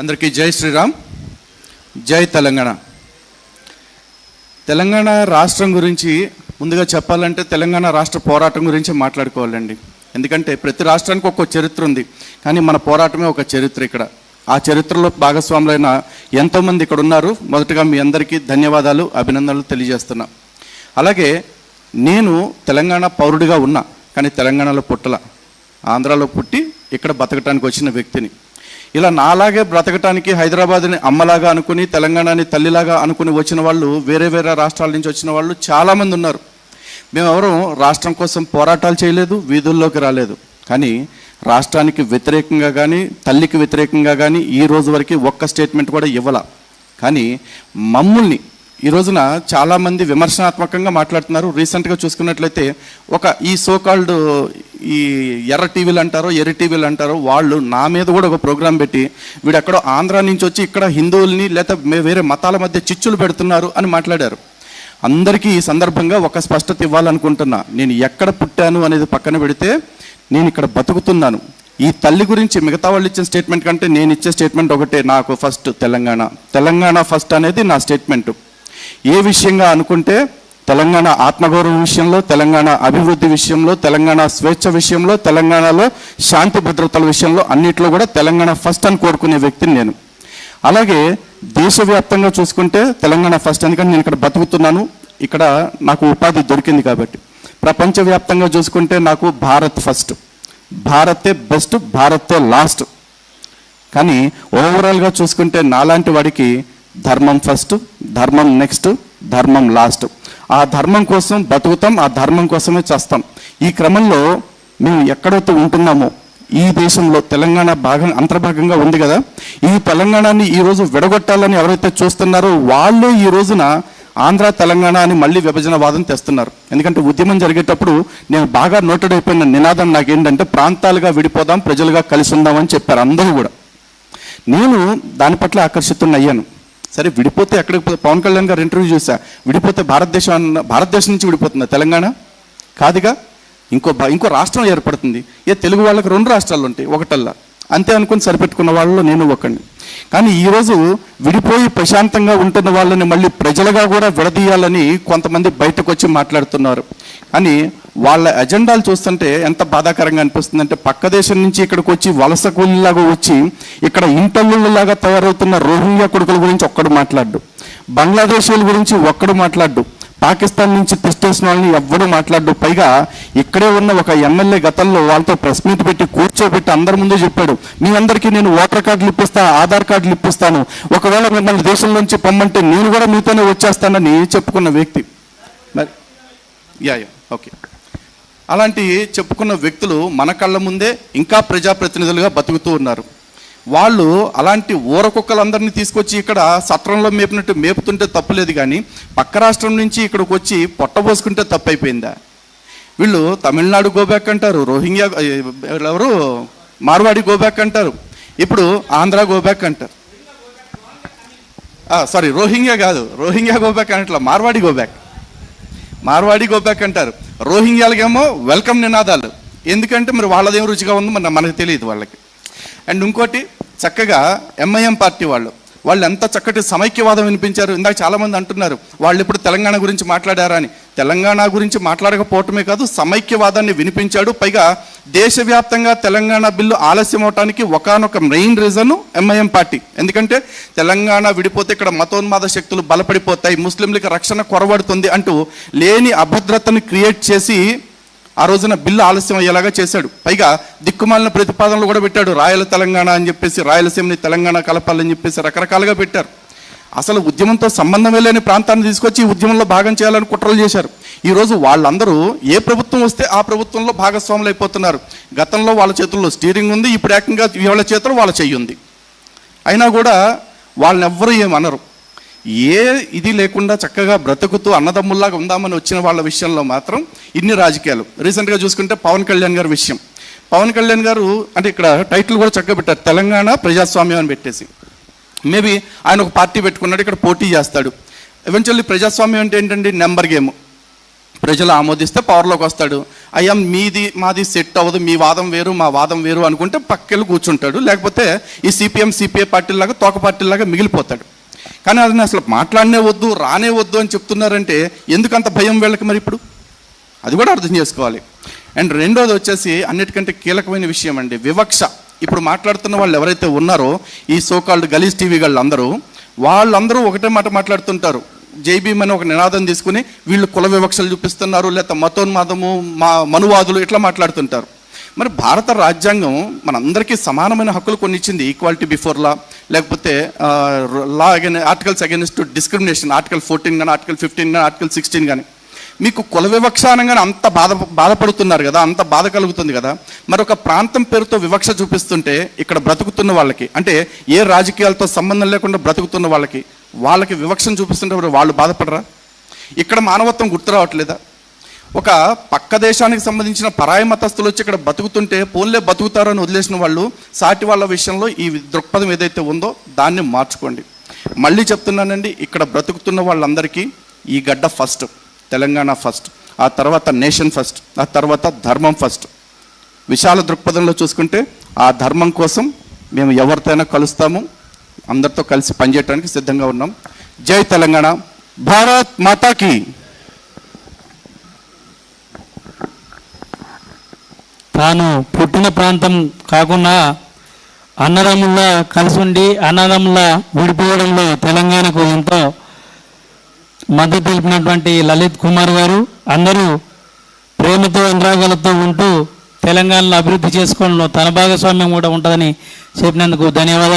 అందరికీ జై శ్రీరామ్, జై తెలంగాణ. తెలంగాణ రాష్ట్రం గురించి ముందుగా చెప్పాలంటే తెలంగాణ రాష్ట్ర పోరాటం గురించి మాట్లాడుకోవాలండి. ఎందుకంటే ప్రతి రాష్ట్రానికి ఒక్కో చరిత్ర ఉంది, కానీ మన పోరాటమే ఒక చరిత్ర. ఇక్కడ ఆ చరిత్రలో భాగస్వాములైన ఎంతోమంది ఇక్కడ ఉన్నారు. మొదటగా మీ అందరికీ ధన్యవాదాలు, అభినందనలు తెలియజేస్తున్నా. అలాగే నేను తెలంగాణ పౌరుడిగా ఉన్నా, కానీ తెలంగాణలో పుట్టల, ఆంధ్రాలో పుట్టి ఇక్కడ బతకటానికి వచ్చిన వ్యక్తిని. ఇలా నాలాగే బ్రతకటానికి హైదరాబాద్ని అమ్మలాగా అనుకుని, తెలంగాణని తల్లిలాగా అనుకుని వచ్చిన వాళ్ళు, వేరే వేరే రాష్ట్రాల నుంచి వచ్చిన వాళ్ళు చాలామంది ఉన్నారు. మేమెవరూ రాష్ట్రం కోసం పోరాటాలు చేయలేదు, వీధుల్లోకి రాలేదు. కానీ రాష్ట్రానికి వ్యతిరేకంగా కానీ, తల్లికి వ్యతిరేకంగా కానీ ఈ రోజు వరకు ఒక్క స్టేట్మెంట్ కూడా ఇవ్వాల. కానీ మమ్మల్ని ఈ రోజున చాలామంది విమర్శనాత్మకంగా మాట్లాడుతున్నారు. రీసెంట్గా చూసుకున్నట్లయితే ఈ సోకాల్డ్ ఈ ఎర్ర టీవీలు అంటారో, ఎర్ర టీవీలు అంటారో, వాళ్ళు నా మీద కూడా ఒక ప్రోగ్రాం పెట్టి వీడు ఎక్కడో ఆంధ్రా నుంచి వచ్చి ఇక్కడ హిందువుల్ని లేదా వేరే మతాల మధ్య చిచ్చులు పెడుతున్నారు అని మాట్లాడారు. అందరికీ ఈ సందర్భంగా ఒక స్పష్టత ఇవ్వాలనుకుంటున్నా. నేను ఎక్కడ పుట్టాను అనేది పక్కన పెడితే నేను ఇక్కడ బతుకుతున్నాను. ఈ తల్లి గురించి మిగతా వాళ్ళు ఇచ్చిన స్టేట్మెంట్ కంటే నేను ఇచ్చే స్టేట్మెంట్ ఒకటే, నాకు ఫస్ట్ తెలంగాణ ఫస్ట్ అనేది నా స్టేట్మెంటు. ఏ విషయంగా అనుకుంటే తెలంగాణ ఆత్మగౌరవం విషయంలో, తెలంగాణ అభివృద్ధి విషయంలో, తెలంగాణ స్వేచ్ఛ విషయంలో, తెలంగాణలో శాంతి భద్రతల విషయంలో అన్నిట్లో కూడా తెలంగాణ ఫస్ట్ అని కోరుకునే వ్యక్తిని నేను. అలాగే దేశవ్యాప్తంగా చూసుకుంటే తెలంగాణ ఫస్ట్, ఎందుకంటే నేను ఇక్కడ బతుకుతున్నాను, ఇక్కడ నాకు ఉపాధి దొరికింది కాబట్టి. ప్రపంచవ్యాప్తంగా చూసుకుంటే నాకు భారత్ ఫస్ట్, భారతే బెస్ట్, భారతే లాస్ట్. కానీ ఓవరాల్గా చూసుకుంటే నాలాంటి వాడికి ధర్మం ఫస్ట్, ధర్మం నెక్స్ట్, ధర్మం లాస్ట్. ఆ ధర్మం కోసం బతుకుతాం, ఆ ధర్మం కోసమే చేస్తాం. ఈ క్రమంలో మేము ఎక్కడైతే ఉంటున్నామో ఈ దేశంలో తెలంగాణ అంతర్భాగంగా ఉంది కదా, ఈ తెలంగాణని ఈరోజు విడగొట్టాలని ఎవరైతే చూస్తున్నారో వాళ్ళు ఈ రోజున ఆంధ్ర తెలంగాణ అని మళ్ళీ విభజనవాదం తెస్తున్నారు. ఎందుకంటే ఉద్యమం జరిగేటప్పుడు నేను బాగా నోటెడ్ అయిపోయిన నినాదం నాకేంటంటే ప్రాంతాలుగా విడిపోదాం, ప్రజలుగా కలిసి ఉందామని చెప్పారు అందరూ కూడా. నేను దాని పట్ల ఆకర్షితున్న అయ్యాను. సరే విడిపోతే ఎక్కడికి పోతే, పవన్ కళ్యాణ్ గారు ఇంటర్వ్యూ చూసా, విడిపోతే భారతదేశం నుంచి విడిపోతుందా తెలంగాణ? కాదుగా, ఇంకో రాష్ట్రం ఏర్పడుతుంది. తెలుగు వాళ్ళకి 2 రాష్ట్రాలు ఉంటాయి, ఒకటల్లా, అంతే అనుకుని సరిపెట్టుకున్న వాళ్ళలో నేను ఒకడిని. కానీ ఈరోజు విడిపోయి ప్రశాంతంగా ఉంటున్న వాళ్ళని మళ్ళీ ప్రజలుగా కూడా విడదీయాలని కొంతమంది బయటకు వచ్చి మాట్లాడుతున్నారు. కానీ వాళ్ళ ఎజెండాలు చూస్తుంటే ఎంత బాధాకరంగా అనిపిస్తుందంటే, పక్క దేశం నుంచి ఇక్కడికి వచ్చి వలస కూలీలాగా వచ్చి ఇక్కడ ఇంటల్లులాగా తయారవుతున్న రోహింగ్యా కొడుకుల గురించి ఒక్కడు మాట్లాడు, బంగ్లాదేశీల గురించి ఒక్కడు మాట్లాడు, పాకిస్తాన్ నుంచి తెస్టేసిన వాళ్ళని ఎవ్వడూ మాట్లాడు. పైగా ఇక్కడే ఉన్న ఒక ఎమ్మెల్యే గతంలో వాళ్ళతో ప్రెస్ మీట్ పెట్టి కూర్చోబెట్టి అందరి ముందు చెప్పాడు, మీ అందరికీ నేను ఓటర్ కార్డులు ఇప్పిస్తాను, ఆధార్ కార్డులు ఇప్పిస్తాను, ఒకవేళ మిమ్మల్ని దేశం నుంచి పొమ్మంటే నేను కూడా మీతోనే వచ్చేస్తానని చెప్పుకున్న వ్యక్తి. ఓకే, అలాంటి చెప్పుకున్న వ్యక్తులు మన కళ్ళ ముందే ఇంకా ప్రజాప్రతినిధులుగా బతుకుతూ ఉన్నారు. వాళ్ళు అలాంటి ఊరకుక్కలందరినీ తీసుకొచ్చి ఇక్కడ సత్రంలో మేపినట్టు మేపుతుంటే తప్పులేదు, కానీ పక్క రాష్ట్రం నుంచి ఇక్కడికి వచ్చి పొట్టబోసుకుంటే తప్పు అయిపోయిందా? వీళ్ళు తమిళనాడు గోబ్యాక్ అంటారు, రోహింగ్యా ఎవరు మార్వాడి గోబ్యాక్ అంటారు, ఇప్పుడు ఆంధ్ర గోబ్యాక్ అంటారు. సారీ, రోహింగ్యా కాదు, రోహింగ్యా గోబ్యాక్ అనట్లా, మార్వాడి గోబ్యాక్ అంటారు. రోహింగ్యాలకేమో వెల్కమ్ నినాదాలు. ఎందుకంటే మరి వాళ్ళదేం రుచిగా ఉందో మనకు తెలియదు వాళ్ళకి. అండ్ ఇంకోటి, చక్కగా ఎంఐఎం పార్టీ వాళ్ళు ఎంత చక్కటి సమైక్యవాదం వినిపించారు. ఇందాక చాలామంది అంటున్నారు వాళ్ళు ఇప్పుడు తెలంగాణ గురించి మాట్లాడారా అని. తెలంగాణ గురించి మాట్లాడకపోవటమే కాదు, సమైక్యవాదాన్ని వినిపించాడు. పైగా దేశవ్యాప్తంగా తెలంగాణ బిల్లు ఆలస్యం అవడానికి ఒకానొక మెయిన్ రీజను ఎంఐఎం పార్టీ. ఎందుకంటే తెలంగాణ విడిపోతే ఇక్కడ మతోన్మాద శక్తులు బలపడిపోతాయి, ముస్లింలకు రక్షణ కొరబడుతుంది అంటూ లేని అభద్రతను క్రియేట్ చేసి ఆ రోజున బిల్లు ఆలస్యం అయ్యేలాగా చేశాడు. పైగా దిక్కుమాలిన ప్రతిపాదనలు కూడా పెట్టాడు, రాయల తెలంగాణ అని చెప్పేసి, రాయలసీమని తెలంగాణ కలపాలని చెప్పేసి రకరకాలుగా పెట్టారు. అసలు ఉద్యమంతో సంబంధమే లేని ప్రాంతాన్ని తీసుకొచ్చి ఈ ఉద్యమంలో భాగం చేయాలని కుట్రలు చేశారు. ఈరోజు వాళ్ళందరూ ఏ ప్రభుత్వం వస్తే ఆ ప్రభుత్వంలో భాగస్వాములు అయిపోతున్నారు. గతంలో వాళ్ళ చేతుల్లో స్టీరింగ్ ఉంది, ఇప్పుడు ఏకంగా వాళ్ళ చేతుల్లో వాళ్ళ చెయ్యి ఉంది. అయినా కూడా వాళ్ళని ఎవ్వరూ ఏమనరు. ఏ ఇది లేకుండా చక్కగా బ్రతుకుతూ అన్నదమ్ముల్లాగా ఉందామని వచ్చిన వాళ్ళ విషయంలో మాత్రం ఇన్ని రాజకీయాలు. రీసెంట్గా చూసుకుంటే పవన్ కళ్యాణ్ గారి విషయం. పవన్ కళ్యాణ్ గారు అంటే ఇక్కడ టైటిల్ కూడా చక్కగా పెట్టారు, తెలంగాణ ప్రజాస్వామ్యం అని పెట్టేసి. మేబీ ఆయన ఒక పార్టీ పెట్టుకున్నాడు, ఇక్కడ పోటీ చేస్తాడు. ఎవెన్చువల్లీ ప్రజాస్వామ్యం అంటే ఏంటండి? Number game. ప్రజలు ఆమోదిస్తే పవర్లోకి వస్తాడు. అయ్యా మీది మాది సెట్ అవ్వదు, మీ వాదం వేరు మా వాదం వేరు అనుకుంటే పక్కెళ్ళి కూర్చుంటాడు. లేకపోతే ఈ సిపిఎం సిపిఐ పార్టీలాగా తోక పార్టీలాగా మిగిలిపోతాడు. కానీ అది అసలు మాట్లాడనే వద్దు, రానే వద్దు అని చెప్తున్నారంటే ఎందుకంత భయం వీళ్ళకి మరి ఇప్పుడు? అది కూడా అర్థం చేసుకోవాలి. అండ్ రెండోది వచ్చేసి అన్నిటికంటే కీలకమైన విషయం అండి, వివక్ష. ఇప్పుడు మాట్లాడుతున్న వాళ్ళు ఎవరైతే ఉన్నారో ఈ సోకాల్డ్ గలీజ్ టీవీ వాళ్ళందరూ ఒకటే మాట మాట్లాడుతుంటారు. జైబీమ్ అని ఒక నినాదం తీసుకుని వీళ్ళు కుల వివక్షలు చూపిస్తున్నారు, లేకపోతే మతోన్మాదము, మనువాదులు ఇట్లా మాట్లాడుతుంటారు. మరి భారత రాజ్యాంగం మనందరికీ సమానమైన హక్కులు కొన్ని ఇచ్చింది. ఈక్వాలిటీ బిఫోర్ లా, లేకపోతే లా ఆర్టికల్స్ అగైనెస్ట్ డిస్క్రిమినేషన్, ఆర్టికల్ 14 కానీ, ఆర్టికల్ 15 కానీ, ఆర్టికల్ 16 కానీ. మీకు కుల వివక్ష అనగానే అంత బాధపడుతున్నారు కదా, అంత బాధ కలుగుతుంది కదా. మరి ఒక ప్రాంతం పేరుతో వివక్ష చూపిస్తుంటే ఇక్కడ బ్రతుకుతున్న వాళ్ళకి, అంటే ఏ రాజకీయాలతో సంబంధం లేకుండా బ్రతుకుతున్న వాళ్ళకి వివక్షను చూపిస్తుంటే వాళ్ళు బాధపడరా? ఇక్కడ మానవత్వం గుర్తు రావట్లేదా? ఒక పక్క దేశానికి సంబంధించిన పరాయి మతస్థులు వచ్చి ఇక్కడ బతుకుతుంటే పోన్లే బతుకుతారు అని వదిలేసిన వాళ్ళు, సాటి వాళ్ళ విషయంలో ఈ దృక్పథం ఏదైతే ఉందో దాన్ని మార్చుకోండి. మళ్ళీ చెప్తున్నానండి, ఇక్కడ బ్రతుకుతున్న వాళ్ళందరికీ ఈ గడ్డ ఫస్ట్, తెలంగాణ ఫస్ట్, ఆ తర్వాత నేషన్ ఫస్ట్, ఆ తర్వాత ధర్మం ఫస్ట్. విశాల దృక్పథంలో చూసుకుంటే ఆ ధర్మం కోసం మేము ఎవరితోనైనా కలుస్తాము, అందరితో కలిసి పనిచేయడానికి సిద్ధంగా ఉన్నాం. జై తెలంగాణ, భారత్ మాతాకి. తాను పుట్టిన ప్రాంతం కాకుండా అన్నదమ్ముల్లా కలిసి ఉండి అన్నదమ్ముల్లా విడిపోవడంలో తెలంగాణకు ఎంతో మద్దతు తెలిపినటువంటి లలిత్ కుమార్ గారు, అందరూ ప్రేమతో అనురాగాలతో ఉంటూ తెలంగాణలో అభివృద్ధి చేసుకోవడంలో తన భాగస్వామ్యం కూడా ఉంటుందని చెప్పినందుకు ధన్యవాదాలు.